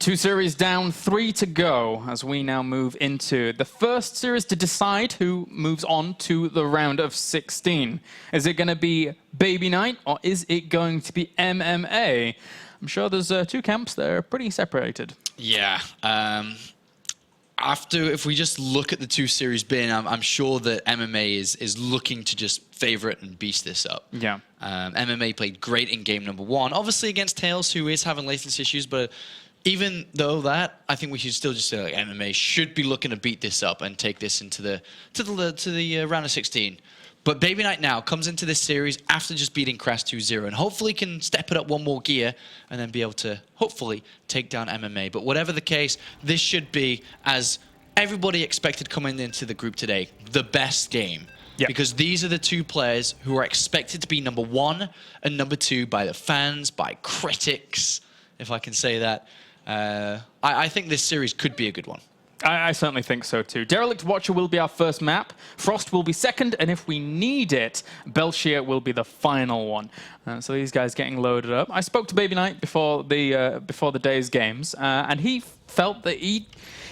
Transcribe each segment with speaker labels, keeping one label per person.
Speaker 1: 2 series down, 3 to go as we now move into the first series to decide who moves on to the round of 16. Is it going to be BabyKnight or is it going to be MMA? I'm sure there's 2 camps that are pretty separated.
Speaker 2: Yeah. If we just look at the 2 series bin, I'm sure that MMA is looking to just favorite and beast this up.
Speaker 1: Yeah.
Speaker 2: MMA played great in game number 1, obviously against Tails, who is having latency issues, but even though that, I think we should still just say like MMA should be looking to beat this up and take this into the round of 16. But BabyKnight now comes into this series after just beating Crash 2-0 and hopefully can step it up 1 more gear and then be able to hopefully take down MMA. But whatever the case, this should be, as everybody expected coming into the group today, the best game. Yep. Because these are the 2 players who are expected to be number 1 and number 2 by the fans, by critics, if I can say that. I think this series could be a good one.
Speaker 1: I certainly think so too. Derelict Watcher will be our first map, Frost will be second, and if we need it, Belshire will be the final one. So these guys getting loaded up. I spoke to BabyKnight before the day's games, and he felt that he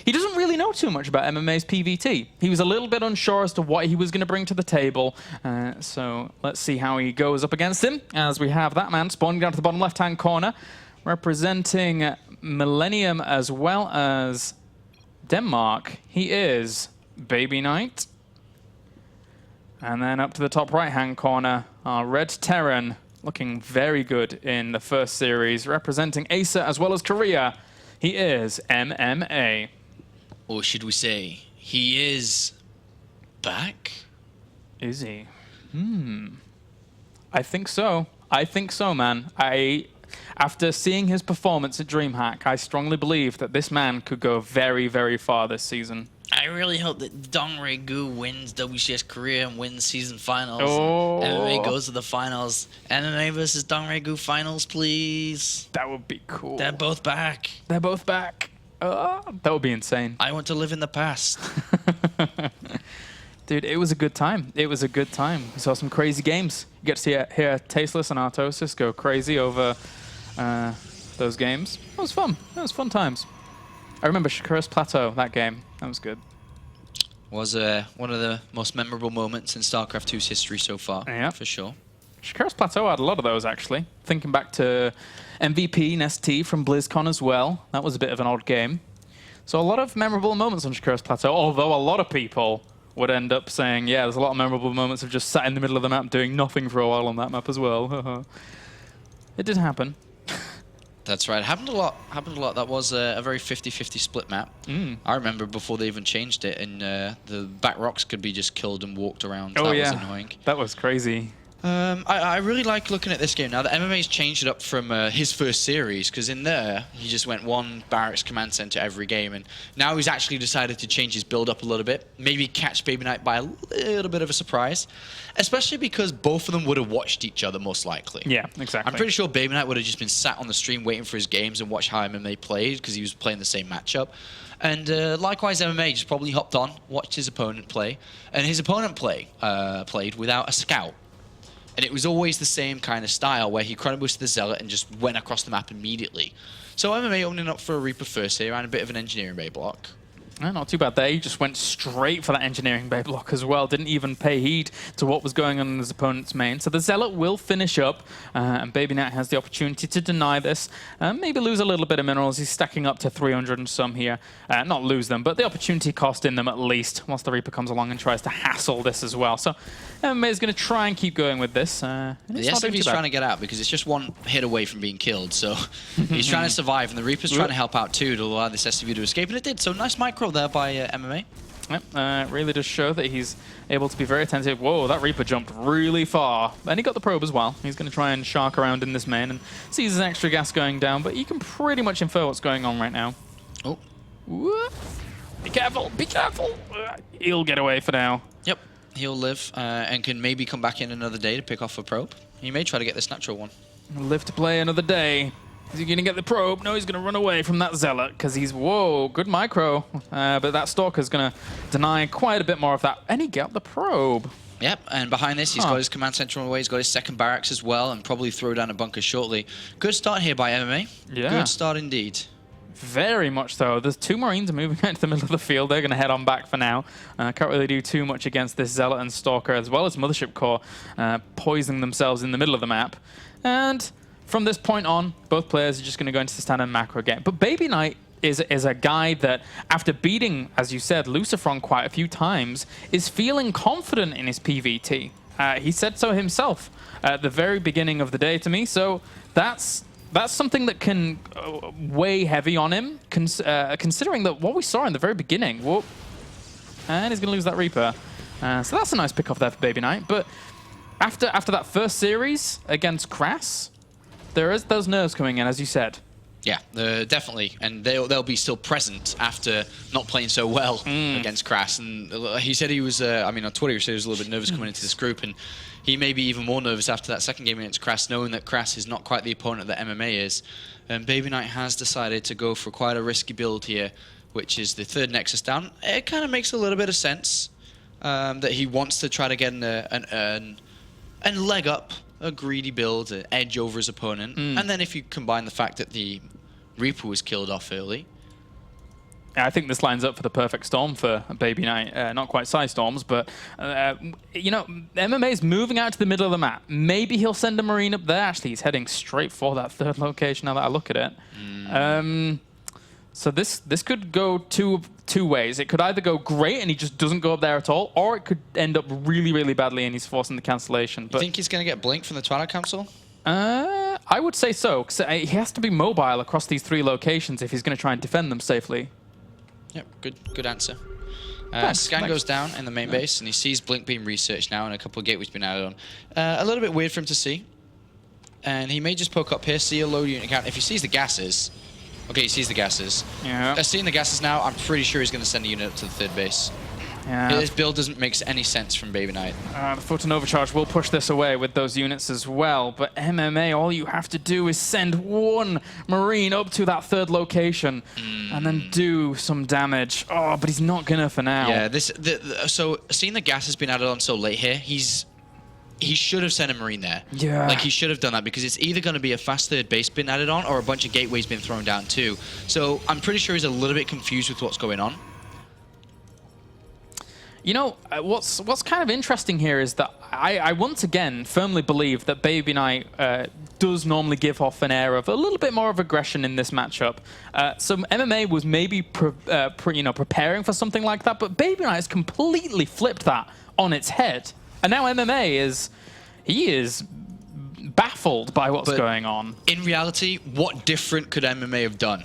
Speaker 1: doesn't really know too much about MMA's PvT. He was a little bit unsure as to what he was going to bring to the table. So let's see how he goes up against him, as we have that man spawning down to the bottom left-hand corner, representing Millennium as well as Denmark. He is BabyKnight. And then up to the top right-hand corner, our Red Terran, looking very good in the first series, representing Acer as well as Korea. He is MMA.
Speaker 2: Or should we say, he is back?
Speaker 1: Is he? I think so. I think so, man. After seeing his performance at DreamHack, I strongly believe that this man could go very, very far this season.
Speaker 2: I really hope that Ro32 wins WCS Korea and wins season finals.
Speaker 1: Oh.
Speaker 2: And MMA goes to the finals. MMA versus Ro32 finals, please.
Speaker 1: That would be cool.
Speaker 2: They're both back.
Speaker 1: They're both back. That would be insane.
Speaker 2: I want to live in the past.
Speaker 1: Dude, it was a good time. It was a good time. We saw some crazy games. You get to hear Tasteless and Artosis go crazy over those games. It was fun. It was fun times. I remember Shakura's Plateau, that game. That was good.
Speaker 2: Was one of the most memorable moments in StarCraft 2's history so far, for sure.
Speaker 1: Shakura's Plateau had a lot of those, actually. Thinking back to MVP and ST from BlizzCon as well. That was a bit of an odd game. So a lot of memorable moments on Shakura's Plateau, although a lot of people would end up saying, yeah, there's a lot of memorable moments of just sat in the middle of the map doing nothing for a while on that map as well. It did happen.
Speaker 2: That's right. It happened a lot. Happened a lot. That was a very 50-50 split map. I remember before they even changed it, and the back rocks could be just killed and walked around.
Speaker 1: Oh,
Speaker 2: that
Speaker 1: yeah.
Speaker 2: was annoying.
Speaker 1: That was crazy.
Speaker 2: I really like looking at this game now that MMA's changed it up from his first series, because in there he just went 1 barracks command center every game, and now he's actually decided to change his build up a little bit, maybe catch BabyKnight by a little bit of a surprise, especially because both of them would have watched each other most likely.
Speaker 1: Yeah, exactly.
Speaker 2: I'm pretty sure BabyKnight would have just been sat on the stream waiting for his games and watch how MMA played, because he was playing the same matchup. And likewise, MMA just probably hopped on, watched his opponent play, and his opponent played without a scout. And it was always the same kind of style where he chrono-boosted the Zealot and just went across the map immediately. So MMA opening up for a Reaper first here and a bit of an engineering bay block.
Speaker 1: Not too bad there. He just went straight for that engineering bay block as well. Didn't even pay heed to what was going on in his opponent's main. So the Zealot will finish up, and BabyKnight has the opportunity to deny this. Maybe lose a little bit of minerals. He's stacking up to 300 and some here. Not lose them, but the opportunity cost in them at least, once the Reaper comes along and tries to hassle this as well. So MMA is going to try and keep going with this.
Speaker 2: The SW's trying to get out because it's just 1 hit away from being killed. So he's trying to survive, and the Reaper's trying to help out too to allow this SW to escape, and it did. So nice micro there by MMA.
Speaker 1: Yep, really does show that he's able to be very attentive. Whoa, that Reaper jumped really far. And he got the probe as well. He's going to try and shark around in this main and sees his extra gas going down, but you can pretty much infer what's going on right now.
Speaker 2: Oh.
Speaker 1: Whoop. Be careful, be careful. He'll get away for now.
Speaker 2: Yep, he'll live and can maybe come back in another day to pick off a probe. He may try to get this natural one.
Speaker 1: Live to play another day. Is he going to get the probe? No, he's going to run away from that Zealot because he's, whoa, good micro. But that Stalker's going to deny quite a bit more of that. And he got the probe.
Speaker 2: Yep, and behind this, he's got his command center on the way. He's got his second barracks as well, and probably throw down a bunker shortly. Good start here by MMA.
Speaker 1: Yeah.
Speaker 2: Good start indeed.
Speaker 1: Very much so. There's 2 Marines moving into the middle of the field. They're going to head on back for now. Can't really do too much against this Zealot and Stalker, as well as Mothership Core poisoning themselves in the middle of the map. And from this point on, both players are just going to go into the standard macro game. But BabyKnight is a guy that, after beating, as you said, Lucifron quite a few times, is feeling confident in his PvT. He said so himself at the very beginning of the day to me, so that's something that can weigh heavy on him, considering that what we saw in the very beginning. Whoop. And he's going to lose that Reaper. So that's a nice pick off there for BabyKnight. But after that first series against Crass, there is those nerves coming in, as you said.
Speaker 2: Yeah, definitely, and they'll be still present after not playing so well against Crass. And he said he was, I mean, on Twitter he said he was a little bit nervous coming into this group, and he may be even more nervous after that second game against Crass, knowing that Crass is not quite the opponent that MMA is. And BabyKnight has decided to go for quite a risky build here, which is the 3rd Nexus down. It kind of makes a little bit of sense that he wants to try to get an leg up, a greedy build, an edge over his opponent. And then if you combine the fact that the Reaper was killed off early.
Speaker 1: I think this lines up for the perfect storm for BabyKnight. Not quite Psy Storms, but, you know, MMA is moving out to the middle of the map. Maybe he'll send a Marine up there. Actually, he's heading straight for that 3rd location now that I look at it. So this could go two ways. It could either go great and he just doesn't go up there at all, or it could end up really, really badly and he's forcing the cancellation.
Speaker 2: You think he's going to get blinked from the Twilight Council?
Speaker 1: I would say so, because he has to be mobile across these 3 locations if he's going to try and defend them safely.
Speaker 2: Yep, good answer. Scan
Speaker 1: Thanks.
Speaker 2: goes down in the main base, and he sees Blink being researched now, and a couple of gateways being added on. A little bit weird for him to see. And he may just poke up here, see a low unit count. If he sees the gases... Okay, he sees the gases.
Speaker 1: Yeah.
Speaker 2: Seeing the gases now, I'm pretty sure he's going to send a unit up to the 3rd base.
Speaker 1: Yeah.
Speaker 2: His build doesn't make any sense from BabyKnight.
Speaker 1: The Photon Overcharge will push this away with those units as well, but MMA, all you have to do is send 1 Marine up to that 3rd location and then do some damage. Oh, but he's not gonna for now.
Speaker 2: Yeah, so seeing the gas has been added on so late here, he should have sent a Marine there.
Speaker 1: Yeah.
Speaker 2: Like, he should have done that, because it's either going to be a fast 3rd base been added on or a bunch of gateways been thrown down too. So I'm pretty sure he's a little bit confused with what's going on.
Speaker 1: You know, what's kind of interesting here is that I once again firmly believe that BabyKnight does normally give off an air of a little bit more of aggression in this matchup. So MMA was maybe preparing for something like that, but BabyKnight has completely flipped that on its head. And now MMA is baffled by what's going on.
Speaker 2: In reality, what different could MMA have done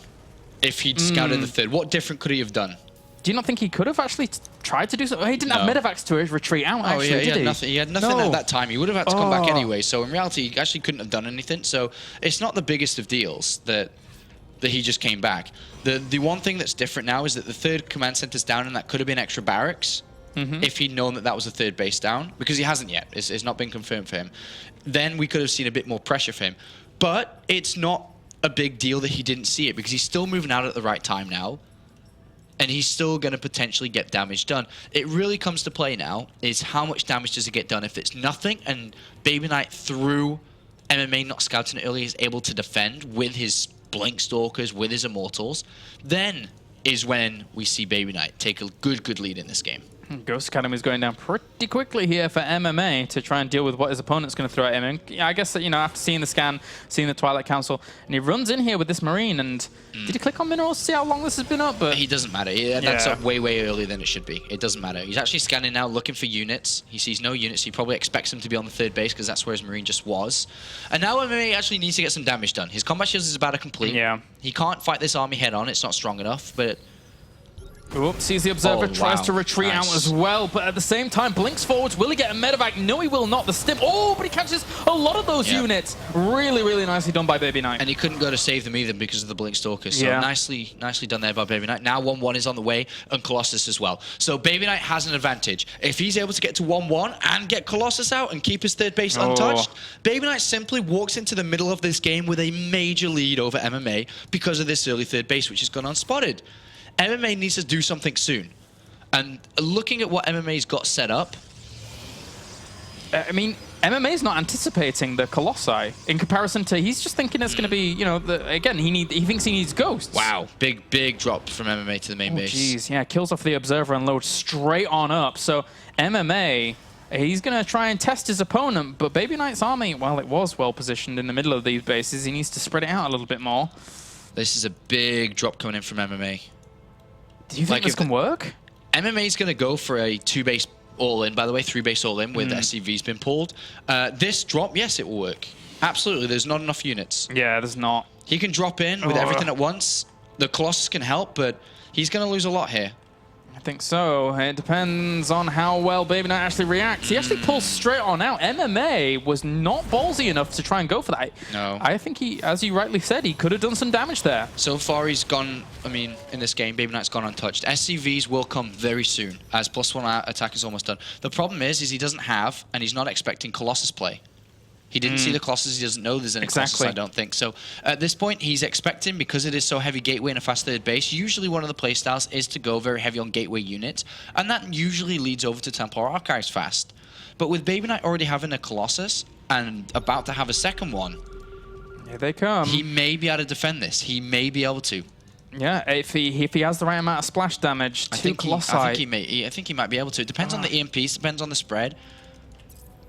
Speaker 2: if he'd scouted the 3rd? What different could he have done?
Speaker 1: Do you not think he could have actually tried to do something? He didn't have medevacs to retreat out, actually,
Speaker 2: yeah,
Speaker 1: did he?
Speaker 2: He had nothing at that time. He would have had to come back anyway. So in reality, he actually couldn't have done anything. So it's not the biggest of deals that he just came back. The one thing that's different now is that the 3rd command center's down, and that could have been extra barracks if he'd known that that was the 3rd base down, because he hasn't yet. It's not been confirmed for him. Then we could have seen a bit more pressure for him. But it's not a big deal that he didn't see it, because he's still moving out at the right time now. And he's still going to potentially get damage done. It really comes to play now is how much damage does it get done. If it's nothing and BabyKnight, through MMA not scouting it early, is able to defend with his Blink Stalkers, with his Immortals, then is when we see BabyKnight take a good lead in this game.
Speaker 1: Ghost Academy is going down pretty quickly here for MMA to try and deal with what his opponent's going to throw at him. And yeah, I guess that, you know, after seeing the scan, seeing the Twilight Council, and he runs in here with this Marine, and did he click on minerals to see how long this has been up? But
Speaker 2: he doesn't matter. That's up way earlier than it should be. It doesn't matter. He's actually scanning now, looking for units. He sees no units. He probably expects them to be on the 3rd base, because that's where his Marine just was. And now MMA actually needs to get some damage done. His combat shields is about to complete.
Speaker 1: Yeah.
Speaker 2: He can't fight this army head on. It's not strong enough, but...
Speaker 1: Oops, sees the Observer, tries to retreat out as well, but at the same time, blinks forwards. Will he get a medevac? No, he will not. The stim. Oh, but he catches a lot of those units. Really nicely done by BabyKnight.
Speaker 2: And he couldn't go to save them either because of the Blink Stalker. So nicely done there by BabyKnight. Now 1-1 is on the way, and Colossus as well. So BabyKnight has an advantage. If he's able to get to 1-1 and get Colossus out and keep his 3rd base untouched, BabyKnight simply walks into the middle of this game with a major lead over MMA because of this early 3rd base, which has gone unspotted. MMA needs to do something soon. And looking at what MMA's got set up...
Speaker 1: I mean, MMA's not anticipating the Colossi in comparison to, he's just thinking it's going to be, you know, again, he thinks he needs ghosts.
Speaker 2: Wow, big drop from MMA to the main base.
Speaker 1: Jeez, yeah, kills off the Observer and loads straight on up. So MMA, he's going to try and test his opponent, but BabyKnight's army, while it was well positioned in the middle of these bases, he needs to spread it out a little bit more.
Speaker 2: This is a big drop coming in from MMA.
Speaker 1: Do you think this can work?
Speaker 2: MMA is going to go for a 2-base all-in, by the way, 3-base all-in with SCV's been pulled. This drop, yes, it will work. Absolutely, there's not enough units.
Speaker 1: Yeah, there's not.
Speaker 2: He can drop in with everything at once. The Colossus can help, but he's going to lose a lot here.
Speaker 1: I think so. It depends on how well BabyKnight actually reacts. He actually pulls straight on out. MMA was not ballsy enough to try and go for that.
Speaker 2: No.
Speaker 1: I think he, as you rightly said, he could have done some damage there.
Speaker 2: So far, he's gone, I mean, in this game, BabyKnight's gone untouched. SCVs will come very soon, as +1 attack is almost done. The problem is he doesn't have, and he's not expecting Colossus play. He didn't see the Colossus. He doesn't know there's any Colossus, I don't think. So at this point, he's expecting, because it is so heavy gateway and a fast third base, usually one of the playstyles is to go very heavy on gateway units, and that usually leads over to Templar Archives fast. But with BabyKnight already having a Colossus and about to have a second one,
Speaker 1: here they come.
Speaker 2: He may be able to defend this. He may be able to.
Speaker 1: Yeah, if he has the right amount of splash damage to Colossi.
Speaker 2: I think he might be able to. It depends on the EMPs, depends on the spread.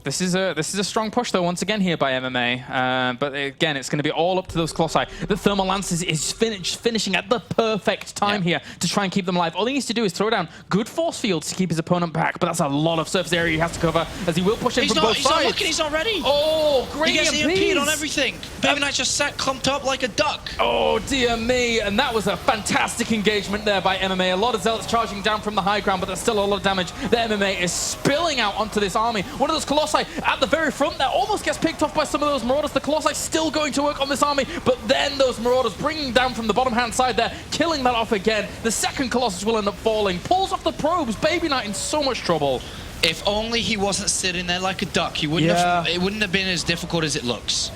Speaker 1: This is a strong push, though, once again here by MMA. But again, it's going to be all up to those Colossi. The Thermal Lances is finishing at the perfect time here to try and keep them alive. All he needs to do is throw down good force fields to keep his opponent back. But that's a lot of surface area he has to cover, as he will push in from both sides.
Speaker 2: He's not looking, he's not ready.
Speaker 1: Oh, great
Speaker 2: He gets EMP'd on everything. BabyKnight just sat clumped up like a duck.
Speaker 1: Oh, dear me. And that was a fantastic engagement there by MMA. A lot of Zealots charging down from the high ground, but there's still a lot of damage. The MMA is spilling out onto this army. One of those Colossi at the very front there almost gets picked off by some of those Marauders. The Colossi still going to work on this army, but then those Marauders bringing down from the bottom hand side there, killing that off again. The second Colossus will end up falling, pulls off the probes. BabyKnight in so much trouble.
Speaker 2: If only he wasn't sitting there like a duck, he wouldn't have, it wouldn't have been as difficult as it looks.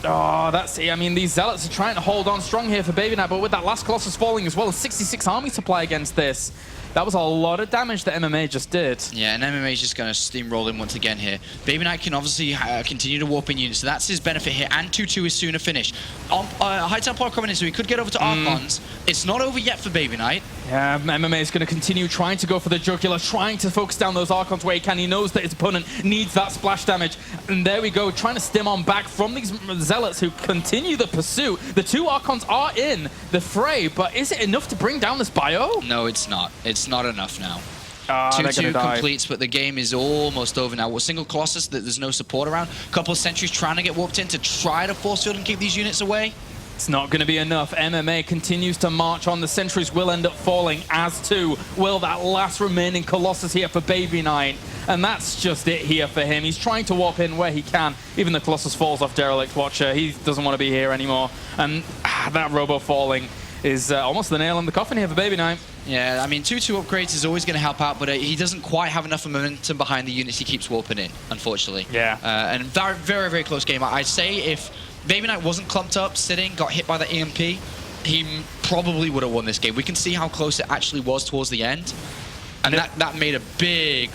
Speaker 1: Oh, that's it. I mean, these Zealots are trying to hold on strong here for BabyKnight, but with that last Colossus falling as well as 66 army supply against this, that was a lot of damage that MMA just did. Yeah,
Speaker 2: and MMA is just going to steamroll him once again here. BabyKnight can obviously continue to warp in units, so that's his benefit here. And 2-2 is sooner finished. High Templar coming in, so he could get over to Archons. It's not over yet for BabyKnight.
Speaker 1: Yeah, MMA is going to continue trying to go for the Jugular, trying to focus down those Archons where he can. He knows that his opponent needs that splash damage. And there we go, trying to stem on back from these Zealots who continue the pursuit. The two Archons are in the fray, but is it enough to bring down this bio?
Speaker 2: No, it's not. It's not enough now.
Speaker 1: 2-2
Speaker 2: completes, but the game is almost over now. With single Colossus, there's no support around. A couple of sentries trying to get warped in to try to force field and keep these units away.
Speaker 1: It's not going to be enough. MMA continues to march on. The sentries will end up falling, as too will that last remaining Colossus here for BabyKnight. And that's just it here for him. He's trying to warp in where he can. Even the Colossus falls off Derelict Watcher. He doesn't want to be here anymore. And that Robo falling is almost the nail in the coffin here for BabyKnight.
Speaker 2: Yeah, I mean, 2-2 upgrades is always going to help out, but he doesn't quite have enough momentum behind the units he keeps warping in, unfortunately.
Speaker 1: Yeah.
Speaker 2: And very, very, very close game. I'd say if BabyKnight wasn't clumped up, sitting, got hit by the EMP, he probably would have won this game. We can see how close it actually was towards the end. And that made a big...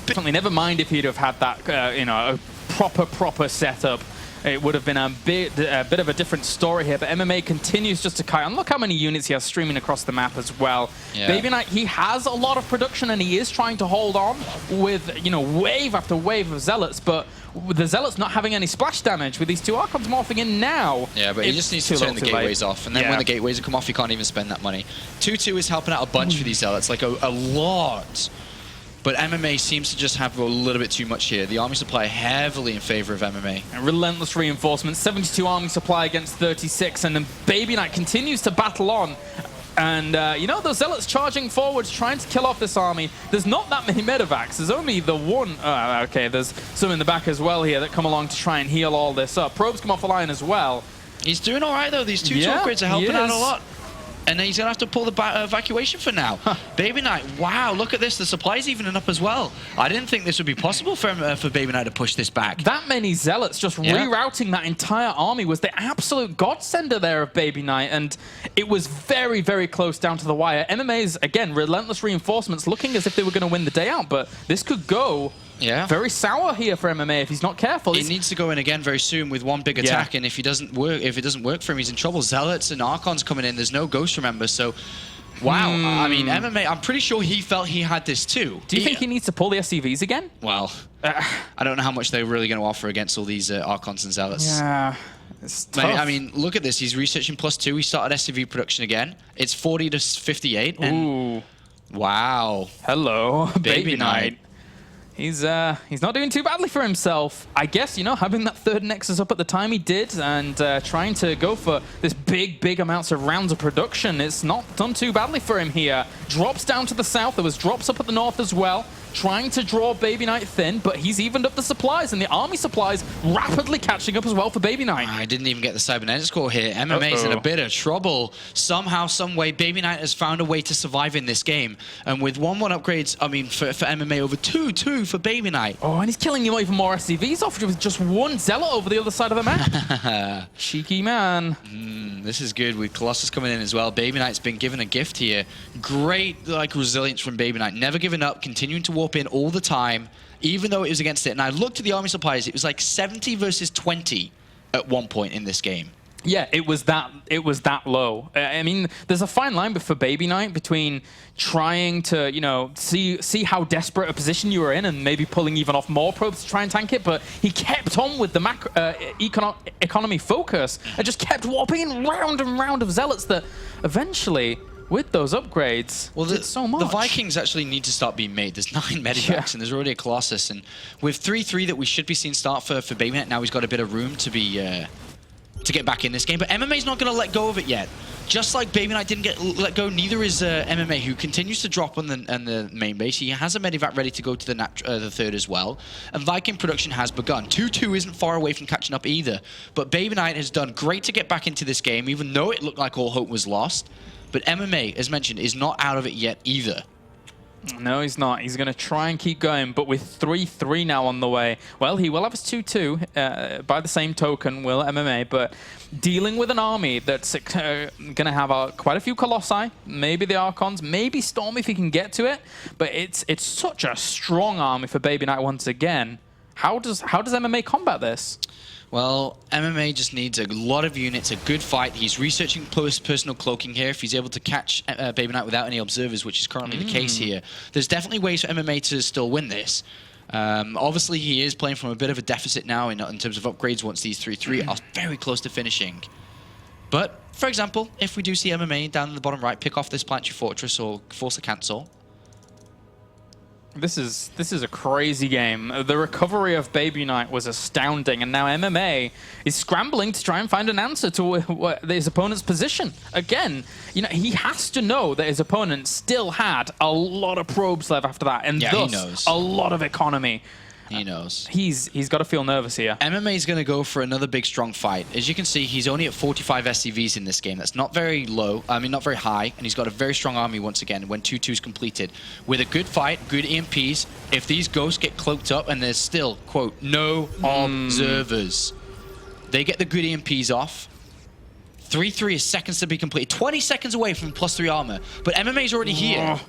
Speaker 1: Definitely, never mind if he'd have had that, you know, a proper setup. It would have been a bit of a different story here, but MMA continues just to kite on. Look how many units he has streaming across the map as well. Yeah. BabyKnight, he has a lot of production, and he is trying to hold on with, you know, wave after wave of Zealots, but with the Zealots not having any splash damage, with these two Archons morphing in now.
Speaker 2: Yeah, but he just needs to turn the gateways off, and then when the gateways come off, he can't even spend that money. 2-2 is helping out a bunch for these Zealots, like a lot. But MMA seems to just have a little bit too much here. The army supply heavily in favor of MMA.
Speaker 1: And relentless reinforcements, 72 army supply against 36, and then BabyKnight continues to battle on. And, you know, those Zealots charging forwards, trying to kill off this army. There's not that many medevacs. There's only the one. Okay, there's some in the back as well here that come along to try and heal all this up. Probes come off the line as well.
Speaker 2: He's doing all right, though. These two upgrades are helping out a lot. And then he's going to have to pull the evacuation for now. BabyKnight, wow, look at this. The supply's evening up as well. I didn't think this would be possible for BabyKnight to push this back.
Speaker 1: That many Zealots just rerouting that entire army was the absolute godsender there of BabyKnight. And it was very, very close down to the wire. MMA's, again, relentless reinforcements looking as if they were going to win the day out. But this could go
Speaker 2: Yeah.
Speaker 1: Very sour here for MMA if he's not careful.
Speaker 2: He needs to go in again very soon with one big attack, and if it doesn't work for him, he's in trouble. Zealots and Archons coming in. There's no Ghost, remember, so... Wow, I mean, MMA, I'm pretty sure he felt he had this too.
Speaker 1: Do you think he needs to pull the SCVs again?
Speaker 2: Well, I don't know how much they're really going to offer against all these Archons and Zealots.
Speaker 1: Yeah, it's tough.
Speaker 2: I mean, look at this. He's researching +2. He started SCV production again. It's 40 to 58. And
Speaker 1: Ooh.
Speaker 2: wow.
Speaker 1: Hello,
Speaker 2: BabyKnight.
Speaker 1: He's not doing too badly for himself. I guess, you know, having that third Nexus up at the time he did and trying to go for this big amounts of rounds of production, it's not done too badly for him here. Drops down to the south. There was drops up at the north as well. Trying to draw BabyKnight thin, but he's evened up the supplies, and the army supplies rapidly catching up as well for BabyKnight.
Speaker 2: I didn't even get the cybernetic score here. MMA's in a bit of trouble. Somehow, some way, BabyKnight has found a way to survive in this game. And with 1-1 upgrades, I mean, for MMA, over 2-2 for BabyKnight.
Speaker 1: Oh, and he's killing you even more SCVs off with just one Zealot over the other side of the map. Cheeky man.
Speaker 2: This is good with Colossus coming in as well. BabyKnight's been given a gift here. Great resilience from BabyKnight. Never giving up, continuing to warp in all the time, even though it was against it. And I looked at the army supplies, it was like 70 versus 20 at one point in this game.
Speaker 1: Yeah, it was that low. I mean, there's a fine line for BabyKnight between trying to, you know, see how desperate a position you were in and maybe pulling even off more probes to try and tank it, but he kept on with the economy focus and just kept warping in round and round of Zealots that eventually, with those upgrades, did so much.
Speaker 2: The Vikings actually need to start being made. There's 9 medivacs and there's already a Colossus, and with 3-3 that we should be seeing start for BabyKnight, now he's got a bit of room to be... to get back in this game, but MMA's not going to let go of it yet. Just like BabyKnight didn't get let go, neither is MMA, who continues to drop on the main base. He has a medivac ready to go to the third as well, and Viking production has begun. 2-2 isn't far away from catching up either, but BabyKnight has done great to get back into this game, even though it looked like all hope was lost. But MMA, as mentioned, is not out of it yet either.
Speaker 1: No, he's not. He's going to try and keep going, but with 3-3 now on the way, well, he will have his 2-2 by the same token, will MMA, but dealing with an army that's going to have quite a few Colossi, maybe the Archons, maybe Storm if he can get to it, but it's such a strong army for BabyKnight once again. How does MMA combat this?
Speaker 2: Well, MMA just needs a lot of units, a good fight. He's researching personal cloaking here. If he's able to catch BabyKnight without any observers, which is currently the case here, there's definitely ways for MMA to still win this. Obviously, he is playing from a bit of a deficit now in terms of upgrades once these 3-3 are very close to finishing. But, for example, if we do see MMA down in the bottom right pick off this Planetary Fortress or force a cancel,
Speaker 1: This is a crazy game. The recovery of BabyKnight was astounding, and now MMA is scrambling to try and find an answer to his opponent's position. Again, you know, he has to know that his opponent still had a lot of probes left after that, and thus a lot of economy.
Speaker 2: He knows.
Speaker 1: He's got to feel nervous here.
Speaker 2: MMA is going to go for another big, strong fight. As you can see, he's only at 45 SCVs in this game. That's not very low. I mean, not very high. And he's got a very strong army once again when 2-2 is completed. With a good fight, good EMPs, if these ghosts get cloaked up and there's still, quote, no observers, they get the good EMPs off. 3-3 is seconds to be completed. 20 seconds away from +3 armor. But MMA's already here.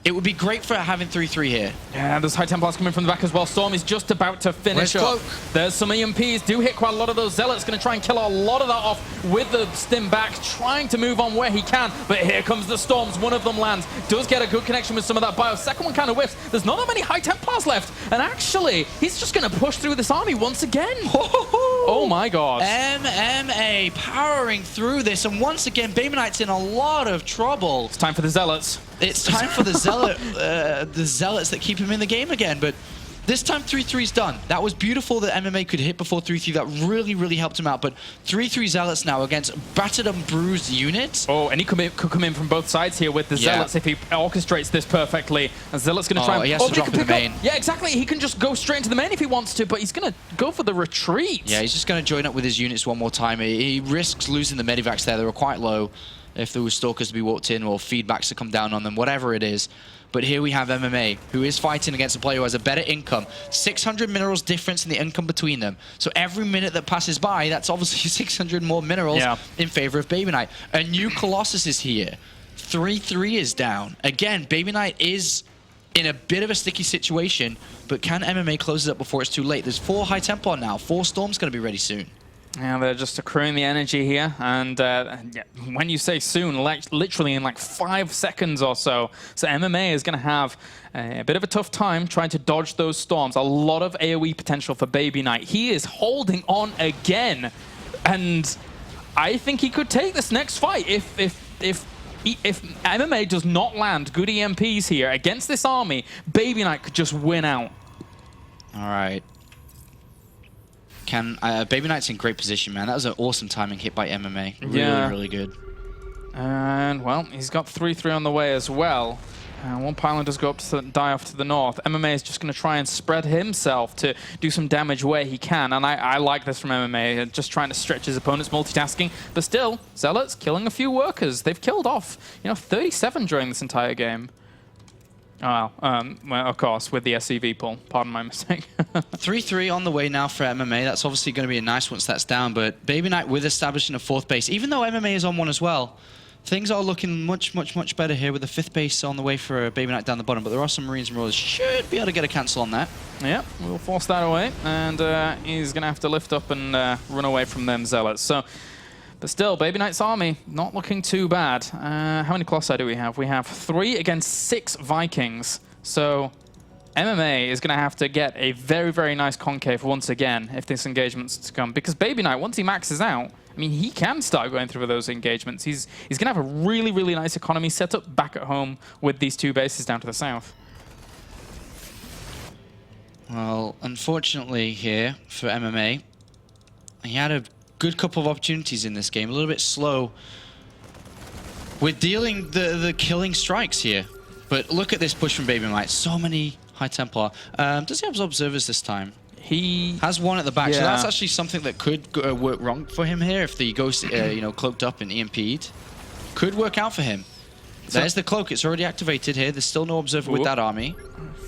Speaker 2: It would be great for having 3-3 here.
Speaker 1: Yeah, there's High Templars coming from the back as well. Storm is just about to finish up. There's some EMPs. Do hit quite a lot of those Zealots. Going to try and kill a lot of that off with the stim back. Trying to move on where he can. But here comes the Storms. One of them lands. Does get a good connection with some of that bio. Second one kind of whiffs. There's not that many High Templars left. And actually, he's just going to push through this army once again. Oh my god.
Speaker 2: MMA powering through this. And once again, BabyKnight's in a lot of trouble.
Speaker 1: It's time for the Zealots.
Speaker 2: It's time for the Zealots that keep him in the game again, but this time 3-3's done. That was beautiful that MMA could hit before 3-3. That really, really helped him out, but 3-3 Zealots now against battered and bruised units.
Speaker 1: Oh, and he could come in from both sides here with the Zealots if he orchestrates this perfectly. And Zealots going to try and...
Speaker 2: he has to drop in the main.
Speaker 1: Yeah, exactly. He can just go straight into the main if he wants to, but he's going to go for the retreat.
Speaker 2: Yeah, he's just going to join up with his units one more time. He risks losing the medivacs there. They were quite low. If there were stalkers to be walked in or feedbacks to come down on them, whatever it is. But here we have MMA, who is fighting against a player who has a better income. 600 minerals difference in the income between them. So every minute that passes by, that's obviously 600 more minerals in favor of BabyKnight. A new Colossus is here. 3-3 is down. Again, BabyKnight is in a bit of a sticky situation, but can MMA close it up before it's too late? There's 4 High Templar now. 4 Storm's going to be ready soon.
Speaker 1: Yeah, they're just accruing the energy here, and yeah, when you say soon, literally in like 5 seconds or so. So MMA is going to have a bit of a tough time trying to dodge those storms. A lot of AoE potential for BabyKnight. He is holding on again, and I think he could take this next fight if MMA does not land good EMPs here against this army. BabyKnight could just win out.
Speaker 2: All right. BabyKnight's in great position, man. That was an awesome timing hit by MMA. Really, really good.
Speaker 1: And, well, he's got 3-3 on the way as well. One pylon does go up to die off to the north. MMA is just going to try and spread himself to do some damage where he can. And I like this from MMA, just trying to stretch his opponent's multitasking. But still, Zealots killing a few workers. They've killed off, 37 during this entire game. Oh, well, of course, with the SCV pull. Pardon my mistake.
Speaker 2: 3-3 on the way now for MMA. That's obviously going to be a nice once that's down. But BabyKnight with establishing a 4th base, even though MMA is on 1 as well, things are looking much, much, much better here with the 5th base on the way for BabyKnight down the bottom. But there are some Marines and Rollers. Should be able to get a cancel on that.
Speaker 1: Yep, we'll force that away. And he's going to have to lift up and run away from them Zealots. So, but still, BabyKnight's army not looking too bad. How many Colossi do we have? We have 3 against 6 Vikings. So MMA is going to have to get a very, very nice concave once again if this engagement's to come. Because BabyKnight, once he maxes out, I mean, he can start going through those engagements. He's going to have a really, really nice economy set up back at home with these 2 bases down to the south.
Speaker 2: Well, unfortunately here for MMA, he had a good couple of opportunities in this game. A little bit slow with dealing the killing strikes here. But look at this push from BabyKnight. So many High Templar. Does he have observers this time? He has 1 at the back, so that's actually something that could work wrong for him here if the Ghost, cloaked up and EMP'd. Could work out for him. There's the cloak. It's already activated here. There's still no observer with that army.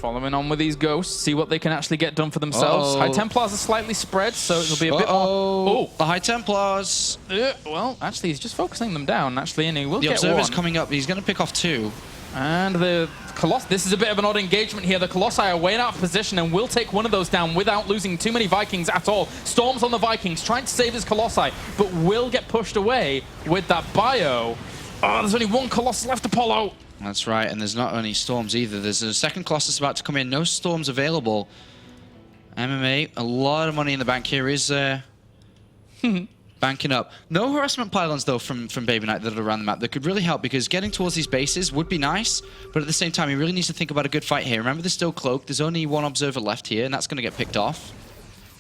Speaker 2: Following
Speaker 1: on with these ghosts, see what they can actually get done for themselves. High Templars are slightly spread, so it'll be a bit more.
Speaker 2: Oh, the High Templars.
Speaker 1: Well, actually, he's just focusing them down, actually, and he will get one.
Speaker 2: The observer's coming up. He's going to pick off 2.
Speaker 1: And the Colossi, this is a bit of an odd engagement here. The Colossi are way out of position and will take one of those down without losing too many Vikings at all. Storms on the Vikings, trying to save his Colossi, but will get pushed away with that bio. Oh, there's only 1 Colossus left, Apollo.
Speaker 2: That's right, and there's not only Storms either. There's a second Colossus about to come in. No Storms available. MMA, a lot of money in the bank here is banking up. No harassment pylons, though, from BabyKnight that are around the map that could really help, because getting towards these bases would be nice, but at the same time, he really needs to think about a good fight here. Remember, there's still cloaked. There's only 1 observer left here, and that's going to get picked off.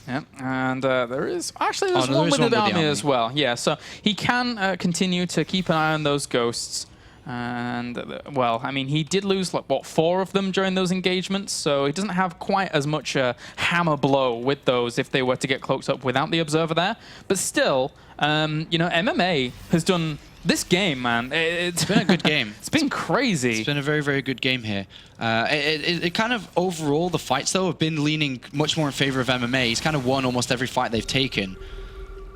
Speaker 1: Yeah, and there is actually there's one with the army as well. Yeah, so he can continue to keep an eye on those ghosts. And well, I mean, he did lose like what 4 of them during those engagements, so he doesn't have quite as much hammer blow with those if they were to get cloaked up without the observer there. But still, MMA has done. This game, man, it's
Speaker 2: been a good game.
Speaker 1: It's been crazy.
Speaker 2: It's been a very, very good game here. It kind of, overall, the fights, though, have been leaning much more in favor of MMA. He's kind of won almost every fight they've taken.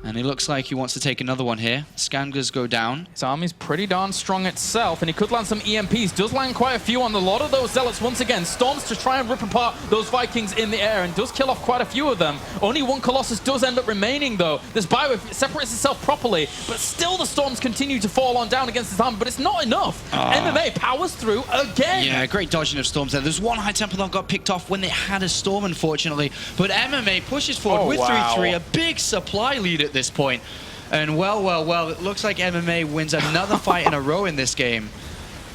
Speaker 2: And it looks like he wants to take another one here. Scangers go down.
Speaker 1: His army's pretty darn strong itself, and he could land some EMPs. Does land quite a few on a lot of those Zealots once again. Storms to try and rip apart those Vikings in the air, and does kill off quite a few of them. Only 1 Colossus does end up remaining, though. This bio separates itself properly, but still the Storms continue to fall on down against his army, but it's not enough. MMA powers through again.
Speaker 2: Yeah, great dodging of Storms there. There's 1 High Templar that got picked off when they had a Storm, unfortunately. But MMA pushes forward with 3-3, a big supply lead at this point. And well, it looks like MMA wins another fight in a row in this game.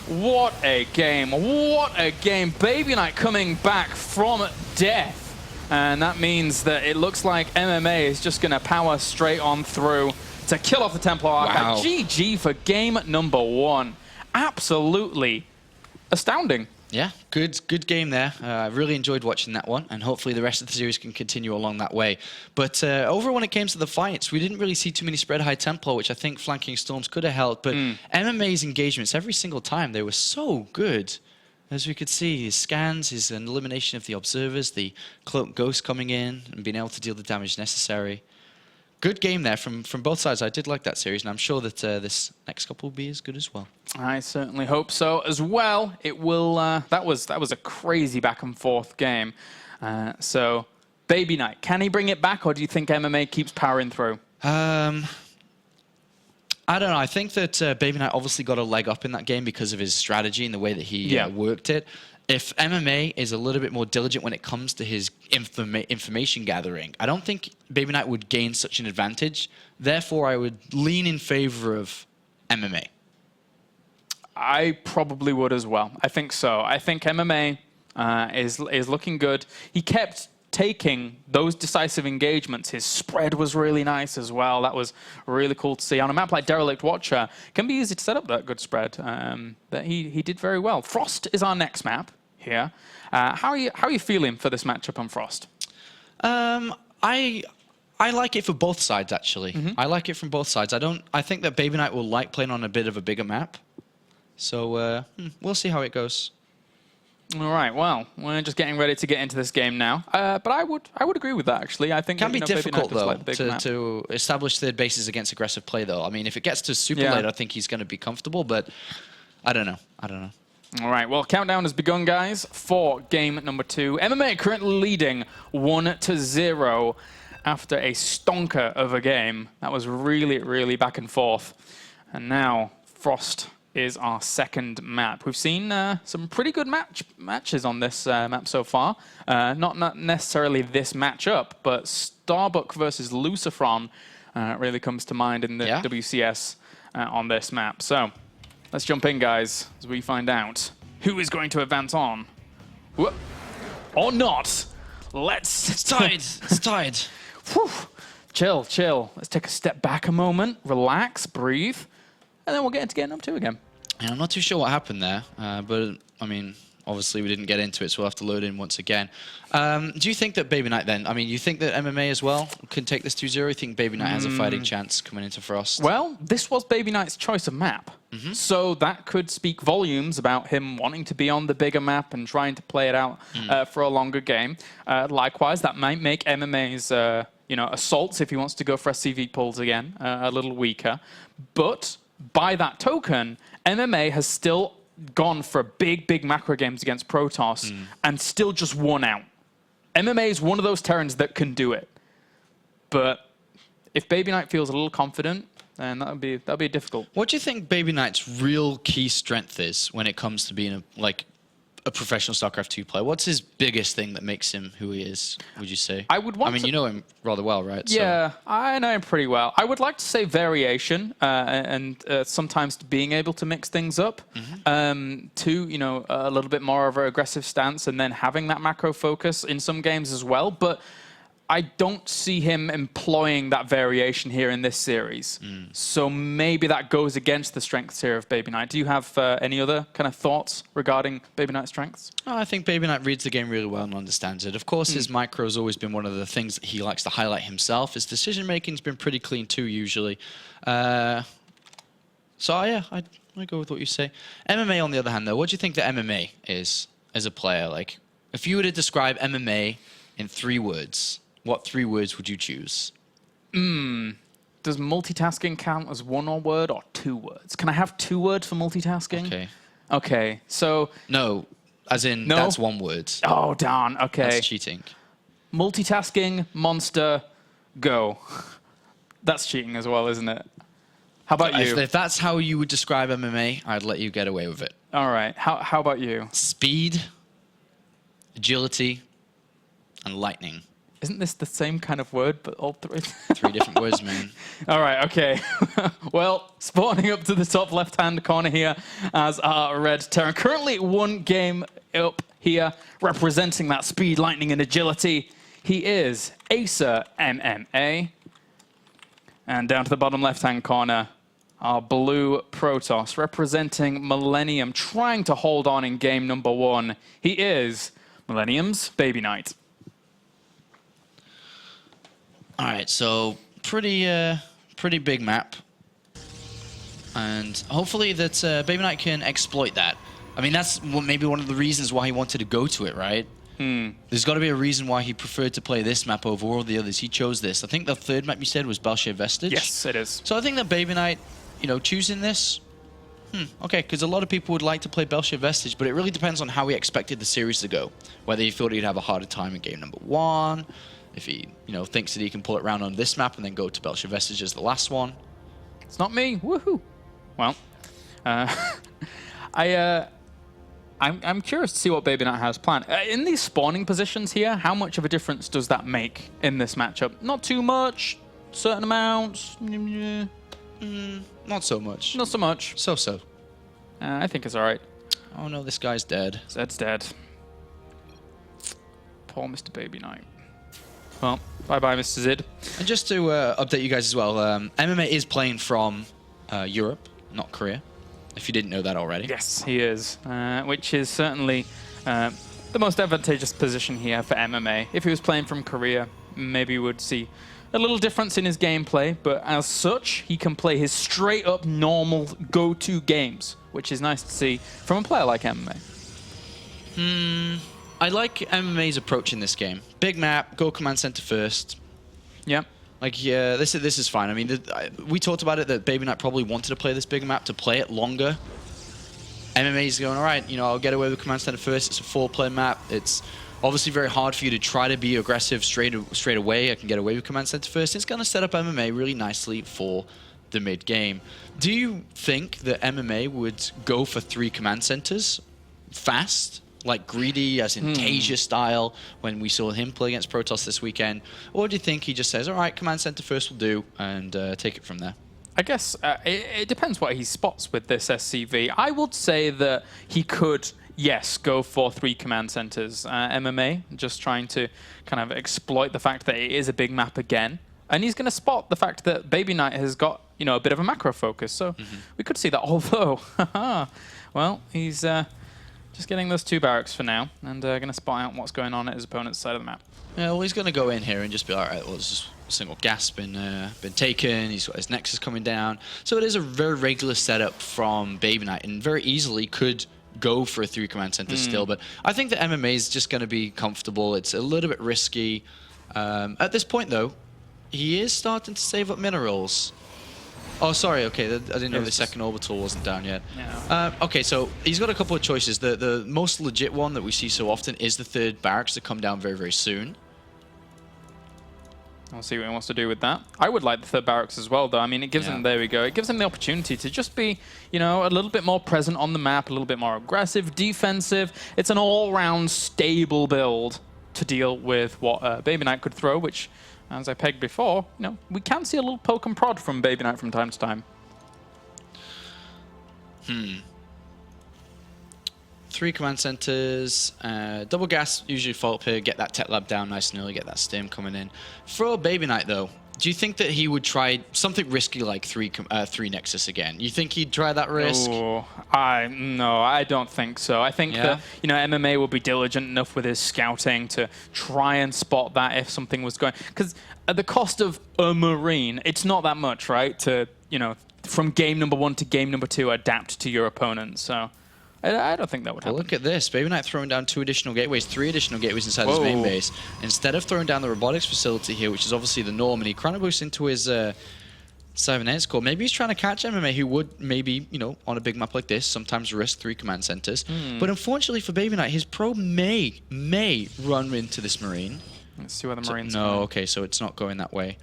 Speaker 1: What a game. What a game. BabyKnight coming back from death. And that means that it looks like MMA is just going to power straight on through to kill off the Templar Archive.
Speaker 2: Wow.
Speaker 1: GG for game number 1. Absolutely astounding.
Speaker 2: Yeah, good game there. I really enjoyed watching that one, and hopefully the rest of the series can continue along that way. But overall, when it came to the fights, we didn't really see too many spread High Templar, which I think flanking Storms could have helped. But MMA's engagements, every single time, they were so good. As we could see, his scans, his elimination of the observers, the cloaked ghost coming in and being able to deal the damage necessary. good game there from both sides. I did like that series, and I'm sure that this next couple will be as good as well.
Speaker 1: I certainly hope so as well. It will. That was a crazy back and forth game. So, BabyKnight, can he bring it back, or do you think MMA keeps powering through?
Speaker 2: I don't know. I think that BabyKnight obviously got a leg up in that game because of his strategy and the way that he worked it. If MMA is a little bit more diligent when it comes to his information gathering, I don't think BabyKnight would gain such an advantage. Therefore, I would lean in favor of MMA.
Speaker 1: I probably would as well. I think so. I think MMA is looking good. He kept taking those decisive engagements. His spread was really nice as well. That was really cool to see. On a map like Derelict Watcher, it can be easy to set up that good spread. But he did very well. Frost is our next map here. How are you feeling for this matchup on Frost?
Speaker 2: I like it for both sides, actually. I like it from both sides. I think that BabyKnight will like playing on a bit of a bigger map. So we'll see how it goes.
Speaker 1: All right. Well, we're just getting ready to get into this game now. But I would agree with that, actually. I think
Speaker 2: it can be difficult though
Speaker 1: like
Speaker 2: to establish third bases against aggressive play, though. I mean, if it gets to super late, I think he's going to be comfortable. But I don't know.
Speaker 1: All right, well, countdown has begun, guys, for game number 2. MMA currently leading 1-0 after a stonker of a game. That was really, really back and forth. And now Frost is our second map. We've seen some pretty good matches on this map so far. Not necessarily this matchup, but Starbuck versus Lucifron really comes to mind in the WCS on this map. So let's jump in, guys, as we find out who is going to advance on. Whoop. Or not.
Speaker 2: It's tied. It's tied.
Speaker 1: Chill. Let's take a step back a moment, relax, breathe, and then we'll get into game number 2 again.
Speaker 2: Yeah, I'm not too sure what happened there, but I mean, obviously we didn't get into it, so we'll have to load in once again. Do you think that BabyKnight then, I mean, you think that MMA as well can take this 2-0? You think BabyKnight has a fighting chance coming into Frost?
Speaker 1: Well, this was BabyKnight's choice of map, so that could speak volumes about him wanting to be on the bigger map and trying to play it out for a longer game. Likewise, that might make MMA's assaults, if he wants to go for SCV pulls again, a little weaker. But by that token, MMA has still gone for big macro games against Protoss and still just won out. MMA is one of those Terrans that can do it. But if BabyKnight feels a little confident, then that'll be difficult.
Speaker 2: What do you think BabyKnight's real key strength is when it comes to being a professional StarCraft 2 player? What's his biggest thing that makes him who he is, would you say?
Speaker 1: I mean, you
Speaker 2: know him rather well, right?
Speaker 1: Yeah, I know him pretty well. I would like to say variation and sometimes being able to mix things up to, a little bit more of an aggressive stance and then having that macro focus in some games as well. But I don't see him employing that variation here in this series. So maybe that goes against the strengths here of BabyKnight. Do you have any other kind of thoughts regarding BabyKnight's strengths?
Speaker 2: Oh, I think BabyKnight reads the game really well and understands it. Of course, his micro has always been one of the things that he likes to highlight himself. His decision-making's been pretty clean too, usually. So, yeah, I go with what you say. MMA, on the other hand, though, what do you think that MMA is as a player? Like, if you were to describe MMA in 3 words, what 3 words would you choose?
Speaker 1: Does multitasking count as 1 word or 2 words? Can I have 2 words for multitasking? Okay, so...
Speaker 2: No, as in that's 1 word.
Speaker 1: Oh, darn, okay.
Speaker 2: That's cheating.
Speaker 1: Multitasking, monster, go. That's cheating as well, isn't it? How about you?
Speaker 2: If that's how you would describe MMA, I'd let you get away with it.
Speaker 1: All right, how about you?
Speaker 2: Speed, agility, and lightning.
Speaker 1: Isn't this the same kind of word, but all 3?
Speaker 2: 3 different words, man.
Speaker 1: All right, okay. Well, spawning up to the top left-hand corner here as our red Terran. Currently 1 game up here, representing that speed, lightning, and agility. He is Acer MMA. And down to the bottom left-hand corner, our blue Protoss, representing Millennium, trying to hold on in game number 1. He is Millennium's BabyKnight.
Speaker 2: All right, so pretty big map, and hopefully that BabyKnight can exploit that. I mean, that's maybe one of the reasons why he wanted to go to it, right? There's got to be a reason why he preferred to play this map over all the others. He chose this. I think the third map you said was Belshir Vestige.
Speaker 1: Yes, it is.
Speaker 2: So I think that BabyKnight, you know, choosing this, okay, because a lot of people would like to play Belshir Vestige, but it really depends on how he expected the series to go. Whether he thought he'd have a harder time in game number 1, if he, you know, thinks that he can pull it around on this map and then go to Belshir Vestige as the last one.
Speaker 1: It's not me. Woohoo. Well, I'm curious to see what BabyKnight has planned. In these spawning positions here, how much of a difference does that make in this matchup? Not too much, certain amounts.
Speaker 2: Not so much.
Speaker 1: Not so much.
Speaker 2: So.
Speaker 1: I think it's all right.
Speaker 2: Oh no, this guy's dead.
Speaker 1: Zed's dead. Poor Mr. BabyKnight. Well, bye-bye, Mr. Zid.
Speaker 2: And just to update you guys as well, MMA is playing from Europe, not Korea, if you didn't know that already.
Speaker 1: Yes, he is, which is certainly the most advantageous position here for MMA. If he was playing from Korea, maybe we would see a little difference in his gameplay, but as such, he can play his straight-up normal go-to games, which is nice to see from a player like MMA.
Speaker 2: I like MMA's approach in this game. Big map, go command center first.
Speaker 1: Yeah.
Speaker 2: Like, yeah, this is fine. I mean, we talked about it that BabyKnight probably wanted to play this big map to play it longer. MMA's going, all right, you know, I'll get away with command center first. It's a 4-player map. It's obviously very hard for you to try to be aggressive straight away. I can get away with command center first. It's going to set up MMA really nicely for the mid game. Do you think that MMA would go for 3 command centers fast? Like greedy, as in Tasia style, when we saw him play against Protoss this weekend? Or do you think he just says, all right, command center first will do, and take it from there?
Speaker 1: I guess it depends what he spots with this SCV. I would say that he could, yes, go for 3 command centers. MMA, just trying to kind of exploit the fact that it is a big map again. And he's going to spot the fact that BabyKnight has got, you know, a bit of a macro focus. So we could see that, although, well, he's just getting those 2 barracks for now, and going to spot out what's going on at his opponent's side of the map.
Speaker 2: Yeah, well, he's going to go in here and just be, all right, well, there's just a single gas been taken. He's got his Nexus coming down. So it is a very regular setup from BabyKnight, and very easily could go for a 3 command center still. But I think that MMA is just going to be comfortable. It's a little bit risky. At this point, though, he is starting to save up minerals. Oh, sorry. Okay, I didn't know the second orbital wasn't down yet.
Speaker 1: Yeah.
Speaker 2: Okay, so he's got a couple of choices. The most legit one that we see so often is the 3rd barracks to come down very, very soon.
Speaker 1: We'll see what he wants to do with that. I would like the 3rd barracks as well, though. I mean, it gives him, there we go, it gives him the opportunity to just be, you know, a little bit more present on the map, a little bit more aggressive, defensive. It's an all-round stable build to deal with what BabyKnight could throw, which, as I pegged before, you know, we can see a little poke and prod from BabyKnight from time to time.
Speaker 2: 3 command centers, double gas, usually fall up here, get that tech lab down nice and early, get that stim coming in. For BabyKnight, though, do you think that he would try something risky like 3 Nexus again? You think he'd try that risk?
Speaker 1: Oh, no, I don't think so. I think that, you know, MMA will be diligent enough with his scouting to try and spot that if something was going. Because at the cost of a Marine, it's not that much, right? To, you know, from game number 1 to game number 2, adapt to your opponent. So I don't think that would happen.
Speaker 2: Well, look at this. BabyKnight throwing down 2 additional gateways, 3 additional gateways inside his main base. Instead of throwing down the robotics facility here, which is obviously the norm, and he chrono boosts into his cybernetics core. Maybe he's trying to catch MMA, who would maybe, you know, on a big map like this, sometimes risk 3 command centers. But unfortunately for BabyKnight, his probe may run into this Marine.
Speaker 1: Let's see where the Marines
Speaker 2: No, okay, so it's not going that way.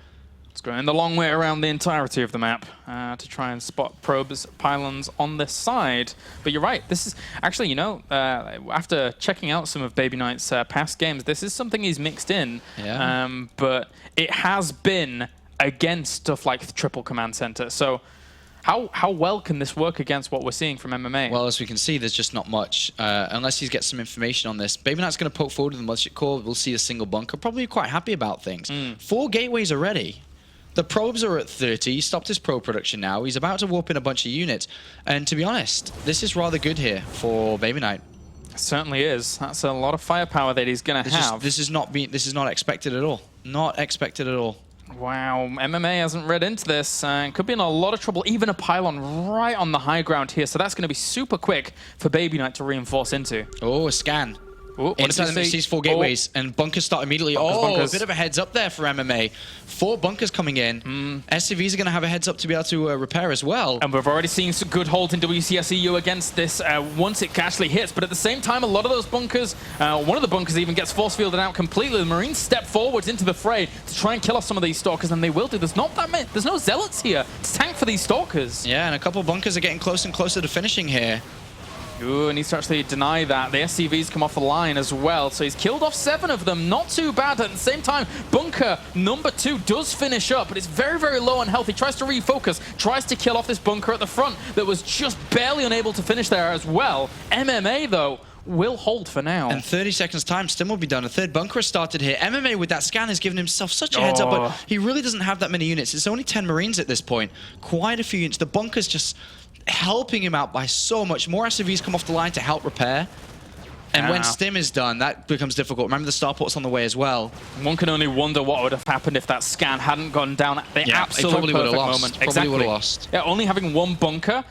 Speaker 1: It's going the long way around the entirety of the map to try and spot probes, pylons on this side. But you're right, this is actually, you know, after checking out some of BabyKnight's past games, this is something he's mixed in.
Speaker 2: Yeah.
Speaker 1: But it has been against stuff like the triple command center. So how well can this work against what we're seeing from MMA?
Speaker 2: Well, as we can see, there's just not much. Unless he gets some information on this. BabyKnight's going to poke forward with the mothership core. We'll see a single bunker. Probably quite happy about things. 4 gateways already. The probes are at 30. He stopped his probe production now. He's about to warp in a bunch of units. And to be honest, this is rather good here for BabyKnight.
Speaker 1: It certainly is. That's a lot of firepower that he's going to have.
Speaker 2: This is not expected at all. Not expected at all.
Speaker 1: Wow, MMA hasn't read into this. Could be in a lot of trouble. Even a pylon right on the high ground here. So that's going to be super quick for BabyKnight to reinforce into.
Speaker 2: Oh, a scan.
Speaker 1: Ooh,
Speaker 2: Inside the C4 gateways, and bunkers start immediately.
Speaker 1: Bunkers.
Speaker 2: A bit of a heads up there for MMA. 4 bunkers coming in. SCVs are going to have a heads up to be able to repair as well.
Speaker 1: And we've already seen some good holds in WCS EU against this once it actually hits. But at the same time, a lot of those bunkers, one of the bunkers even gets force fielded out completely. The Marines step forwards into the fray to try and kill off some of these Stalkers, and they will do. There's not that many. There's no Zealots here to tank for these Stalkers.
Speaker 2: Yeah, and a couple of bunkers are getting closer and closer to finishing here.
Speaker 1: Ooh, needs to actually deny that. The SCVs come off the line as well, so he's killed off 7 of them. Not too bad. At the same time, bunker number 2 does finish up, but it's very, very low on health. He tries to refocus, tries to kill off this bunker at the front that was just barely unable to finish there as well. MMA, though, will hold for now.
Speaker 2: And 30 seconds time, Stim will be done. A third bunker has started here. MMA with that scan has given himself such a heads up, but he really doesn't have that many units. It's only 10 Marines at this point. Quite a few units. The bunker's just helping him out by so much. More SCVs come off the line to help repair. And when Stim is done, that becomes difficult. Remember the starport's on the way as well.
Speaker 1: One can only wonder what would have happened if that scan hadn't gone down at the absolute perfect moment.
Speaker 2: Probably would have lost.
Speaker 1: Yeah, only having 1 bunker,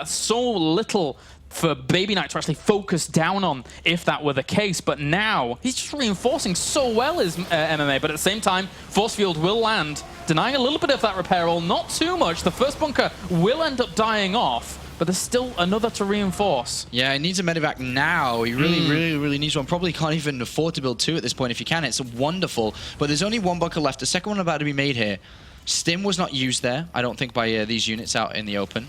Speaker 1: so little for BabyKnight to actually focus down on if that were the case. But now, he's just reinforcing so well his MMA. But at the same time, Force Field will land, denying a little bit of that repair all, not too much. The first bunker will end up dying off, but there's still another to reinforce.
Speaker 2: Yeah, he needs a medevac now. He really needs one. Probably can't even afford to build 2 at this point if you can. It's wonderful. But there's only 1 bunker left. The second one about to be made here. Stim was not used there, I don't think, by these units out in the open.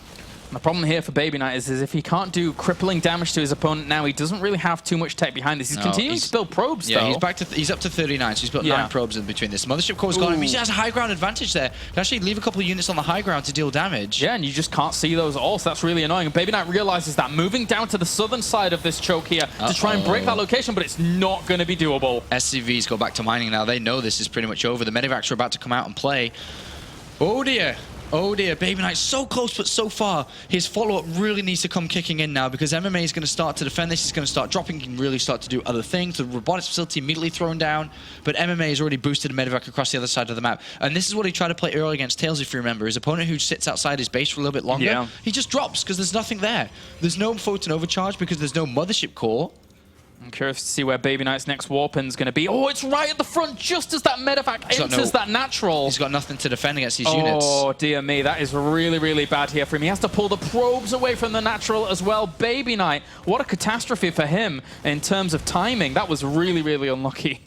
Speaker 1: The problem here for BabyKnight is if he can't do crippling damage to his opponent now, he doesn't really have too much tech behind this. He's continuing to build probes, though.
Speaker 2: Yeah, he's up to 39, so he's built 9 probes in between this. Mothership Core's gone. He has a high ground advantage there. Can actually leave a couple of units on the high ground to deal damage.
Speaker 1: Yeah, and you just can't see those at all, so that's really annoying. And BabyKnight realizes that, moving down to the southern side of this choke here to try and break that location, but it's not going to be doable.
Speaker 2: SCVs go back to mining now. They know this is pretty much over. The medevacs are about to come out and play. Oh dear. Oh dear, BabyKnight so close but so far. His follow-up really needs to come kicking in now because MMA is going to start to defend this. He's going to start dropping. He can really start to do other things. The robotics facility immediately thrown down, but MMA has already boosted a medevac across the other side of the map. And this is what he tried to play early against Tails, if you remember. His opponent who sits outside his base for a little bit longer, he just drops because there's nothing there. There's no photon overcharge because there's no mothership core.
Speaker 1: I'm curious to see where BabyKnight's next warpin's going to be. Oh, it's right at the front, just as that medevac enters that natural.
Speaker 2: He's got nothing to defend against these units.
Speaker 1: Oh, dear me. That is really, really bad here for him. He has to pull the probes away from the natural as well. BabyKnight, what a catastrophe for him in terms of timing. That was really, really unlucky.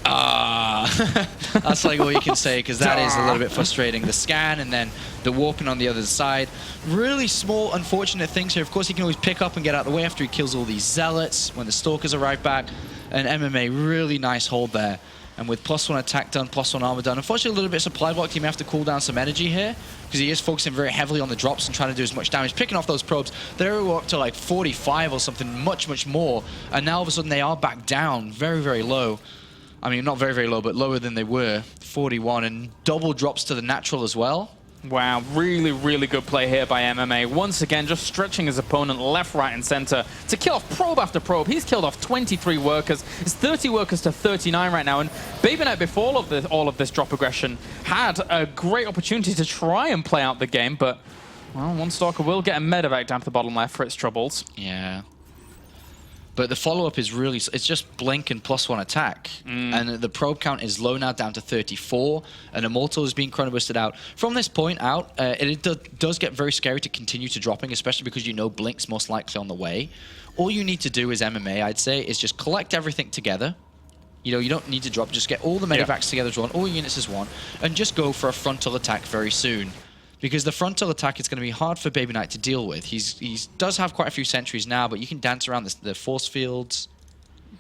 Speaker 2: That's like all you can say, because that is a little bit frustrating. The scan and then the warping on the other side. Really small, unfortunate things here. Of course, he can always pick up and get out of the way after he kills all these zealots when the stalkers arrive back. And MMA, really nice hold there. And with +1 attack done, +1 armor done. Unfortunately, a little bit supply blocked. He may have to cool down some energy here because he is focusing very heavily on the drops and trying to do as much damage. Picking off those probes, they're up to like 45 or something, much more. And now all of a sudden they are back down very, very low. I mean, not very, very low, but lower than they were. 41 and double drops to the natural as well.
Speaker 1: Wow, really, really good play here by MMA. Once again, just stretching his opponent left, right, and center to kill off probe after probe. He's killed off 23 workers. It's 30 workers to 39 right now. And BabyKnight, before all of this drop aggression, had a great opportunity to try and play out the game. But, well, one Stalker will get a medevac down to the bottom left for its troubles.
Speaker 2: Yeah. But the follow-up is really, it's just blink and +1 attack. And the probe count is low now, down to 34. And Immortal is being chrono boosted out. From this point out, it does get very scary to continue to dropping, especially because you know Blink's most likely on the way. All you need to do as MMA, I'd say, is just collect everything together. You know, you don't need to drop, just get all the medevacs together as one, all units as one, and just go for a frontal attack very soon. Because the frontal attack is going to be hard for BabyKnight to deal with. He does have quite a few sentries now, but you can dance around the force fields.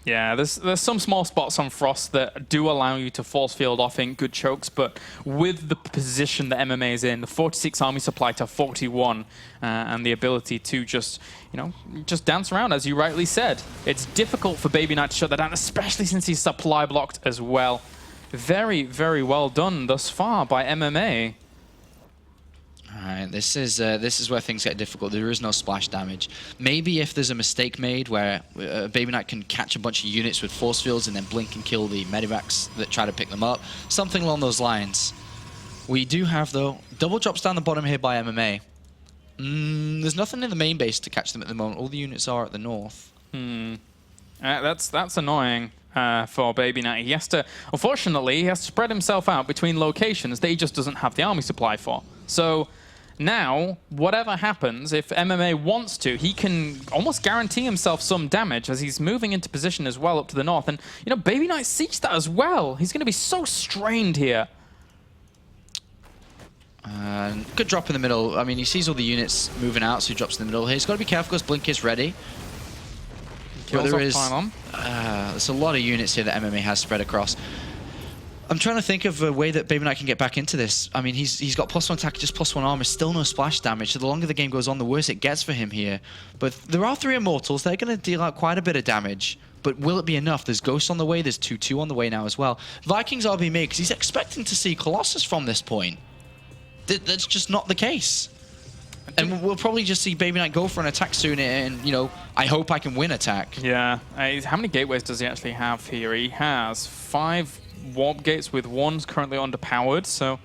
Speaker 1: Yeah, there's some small spots on Frost that do allow you to force field off in good chokes, but with the position that MMA is in, the 46 army supply to 41, and the ability to just, you know, just dance around, as you rightly said, it's difficult for BabyKnight to shut that down, especially since he's supply blocked as well. Very, very well done thus far by MMA.
Speaker 2: Alright, this is where things get difficult. There is no splash damage. Maybe if there's a mistake made where BabyKnight can catch a bunch of units with force fields and then blink and kill the medevacs that try to pick them up. Something along those lines. We do have, though, double drops down the bottom here by MMA. There's nothing in the main base to catch them at the moment. All the units are at the north.
Speaker 1: That's annoying for BabyKnight. He has to, unfortunately, he has to spread himself out between locations that he just doesn't have the army supply for. So now, whatever happens, if MMA wants to, he can almost guarantee himself some damage as he's moving into position as well up to the north. And, you know, BabyKnight sees that as well. He's going to be so strained here.
Speaker 2: Good drop in the middle. I mean, he sees all the units moving out, so he drops in the middle here. He's got to be careful because Blink is ready. But there is, there's a lot of units here that MMA has spread across. I'm trying to think of a way that BabyKnight can get back into this. I mean, he's got +1 attack, just +1 armor, still no splash damage. So the longer the game goes on, the worse it gets for him here. But there are 3 Immortals. They're going to deal out quite a bit of damage. But will it be enough? There's Ghosts on the way. There's 2-2 on the way now as well. Vikings are being made because he's expecting to see Colossus from this point. That's just not the case. And we'll probably just see BabyKnight go for an attack soon, and, you know, I hope I can win attack.
Speaker 1: Yeah. How many gateways does he actually have here? He has 5 warp gates with 1's currently underpowered, so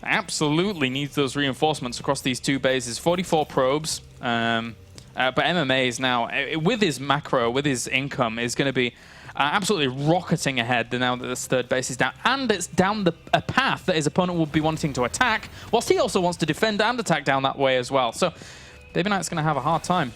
Speaker 1: absolutely needs those reinforcements across these 2 bases. 44 probes, but MMA is now, with his macro, with his income, is going to be absolutely rocketing ahead now that this 3rd base is down. And it's down a path that his opponent will be wanting to attack, whilst he also wants to defend and attack down that way as well. So BabyKnight's going to have a hard time.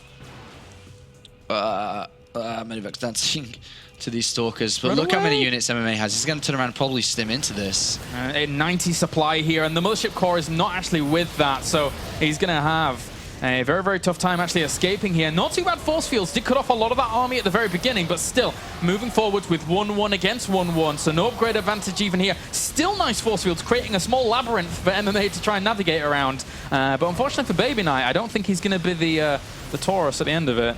Speaker 2: Medivac dancing to these Stalkers. But look how many units MMA has. He's going to turn around and probably stim into this.
Speaker 1: 90 supply here, and the Mothership Core is not actually with that, so he's going to have a very, very tough time actually escaping here. Not too bad force fields. Did cut off a lot of that army at the very beginning, but still moving forwards with 1-1 against 1-1. So no upgrade advantage even here. Still nice force fields, creating a small labyrinth for MMA to try and navigate around. But unfortunately for BabyKnight, I don't think he's going to be the Taurus at the end of it.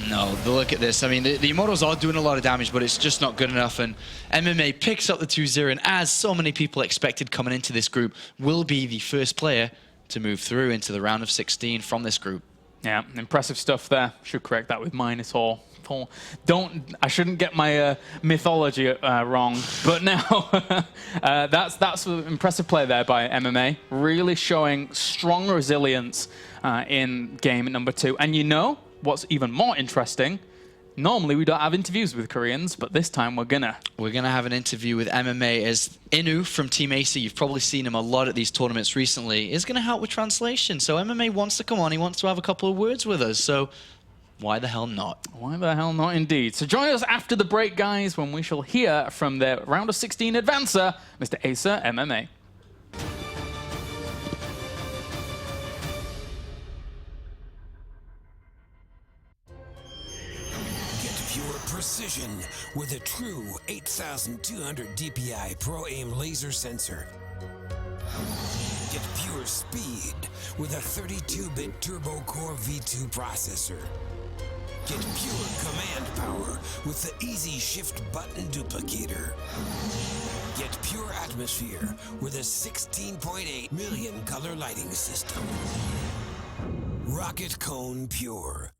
Speaker 2: No, look at this. I mean, the Immortals are doing a lot of damage, but it's just not good enough. And MMA picks up the 2-0, and as so many people expected coming into this group, will be the first player to move through into the round of 16 from this group.
Speaker 1: Yeah, impressive stuff there. Should correct that with Minotaur. I shouldn't get my mythology wrong, but now that's an impressive play there by MMA. Really showing strong resilience in game number 2. And you know what's even more interesting? Normally we don't have interviews with Koreans, but this time we're gonna have an interview with MMA, as Inu from Team AC, you've probably seen him a lot at these tournaments recently, is gonna help with translation. So MMA wants to come on, he wants to have a couple of words with us, so why the hell not? Why the hell not indeed. So join us after the break, guys, when we shall hear from the round of 16 advancer, Mr. Acer MMA.
Speaker 3: Precision with a true 8200 DPI Pro Aim laser sensor. Get pure speed with a 32-bit Turbo Core V2 processor. Get pure command power with the Easy Shift button duplicator. Get pure atmosphere with a 16.8 million color lighting system. Rocket Cone Pure.